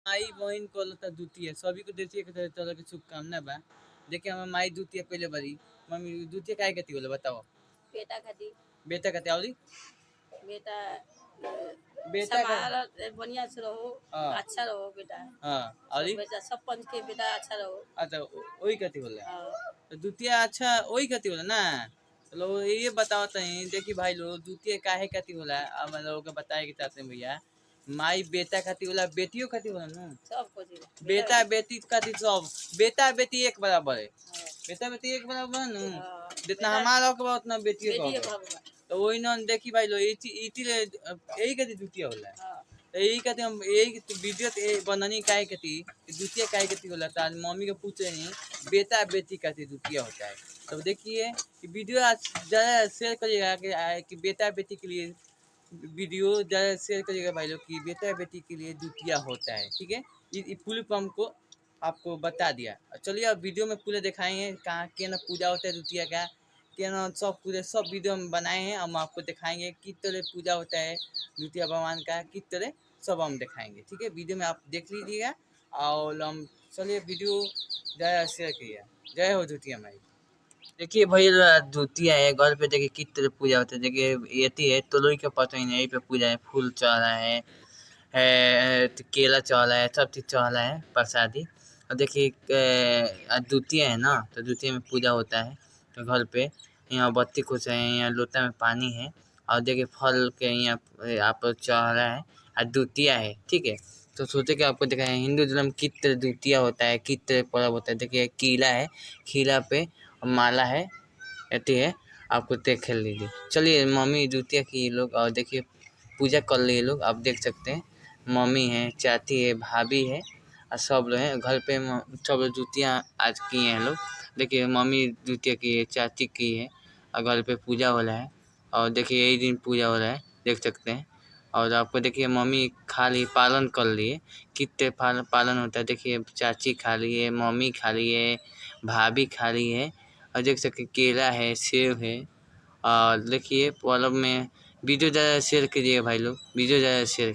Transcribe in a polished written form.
माई बहन कहलता द्वितीय सभी को द्वितीय के तरह के शुभकामना बा। देखिए हमार माई द्वितीय कइले बारी। मम्मी द्वितीय काहे खातिर होला बताओ? बेटा खातिर। बेटा खातिर औरी? बेटा बेटा का समाज बढ़िया से रहो, हाँ अच्छा रहो बेटा। हाँ सब औरी? बेटा सब पंच के बेटा अच्छा रहो। अच्छा ओही खातिर होला। हाँ। तो द्वितीय अच्छा ओही खातिर होला ना। चलो ये बताओ तनी देखी भाई लोग द्वितीय काहे खातिर होला अब हम लोग के बताए के चाहते हैं भैया। माई बेटा खातिर होला बेटियों खातिर होला ना। सब कुछ बेटा बेटी खातिर सब बेटा बेटी एक बराबर है। हाँ। बेटा बेटी एक बराबर है ना। हाँ। जितना बेटा हमारा हक बा उतना बेटियों का बेटी हक के बा। भगवान। तो वही ना देखी भाई लोग इति यही खातिर द्वितीय होला। हाँ। तो यही खातिर हम यही वीडियो बननी काहे खातिर द्वितीय काहे खातिर होला। तो आज मम्मी को पूछ रही बेटा बेटी खातिर द्वितीय होता है। तो देखिए वीडियो आज ज़्यादा शेयर करिएगा कि बेटा बेटी के लिए वीडियो ज़्यादा शेयर करिएगा भाई लोग कि बेटा बेटी के लिए द्वितीय होता है। ठीक है ये फुल फॉर्म को आपको बता दिया। चलिए अब वीडियो में पूरे दिखाएंगे कहाँ के ना पूजा होता है द्वितीय का के ना सब पूरे सब वीडियो हम बनाए हैं। हम आपको दिखाएंगे किस तरह पूजा होता है द्वितीय भगवान का किस तरह सब हम दिखाएंगे। ठीक है वीडियो में आप देख लीजिएगा और हम चलिए वीडियो ज़्यादा शेयर करिए। जय हो द्वितीय माई। देखिए भैया द्वितीय है घर पे देखिए किस तरह पूजा होता है। देखिए ये है तोलोई का पता ही नहीं यहीं पे पूजा है फूल चढ़ा है तो केला चढ़ा है सब चीज़ चढ़ा है प्रसादी। और देखिए द्वितीय है ना तो द्वितीय में पूजा होता है तो घर पे यहाँ बत्ती खुश है यहाँ लोटा में पानी है और देखिए फल के यहाँ आप चढ़ रहा है और द्वितीय है। ठीक है तो सोचे कि आपको दिखाएं हिंदू धर्म किस तरह द्वितीय होता है किस तरह पर्व होता है। देखिए कीला है खीला पे माला है ऐती है आपको देख लीजिए। चलिए मम्मी द्वितीय की लोग और देखिए पूजा कर लिए लोग आप देख सकते हैं मम्मी है चाची है भाभी है और सब लोग हैं घर पे सब लोग द्वितीय आज किए हैं लोग। देखिए मम्मी द्वितीय की है चाची की है और घर पे पूजा हो रहा है और देखिए यही दिन पूजा हो रहा है देख सकते हैं। और आपको देखिए मम्मी खा ली पालन कर लिए कितने पालन होता है। देखिए चाची खा ली है मम्मी खा ली है भाभी खा ली है और देख सकते केला है सेब है। और देखिए पर्व में वीडियो ज़्यादा शेयर कीजिए भाई लोग वीडियो ज़्यादा शेयर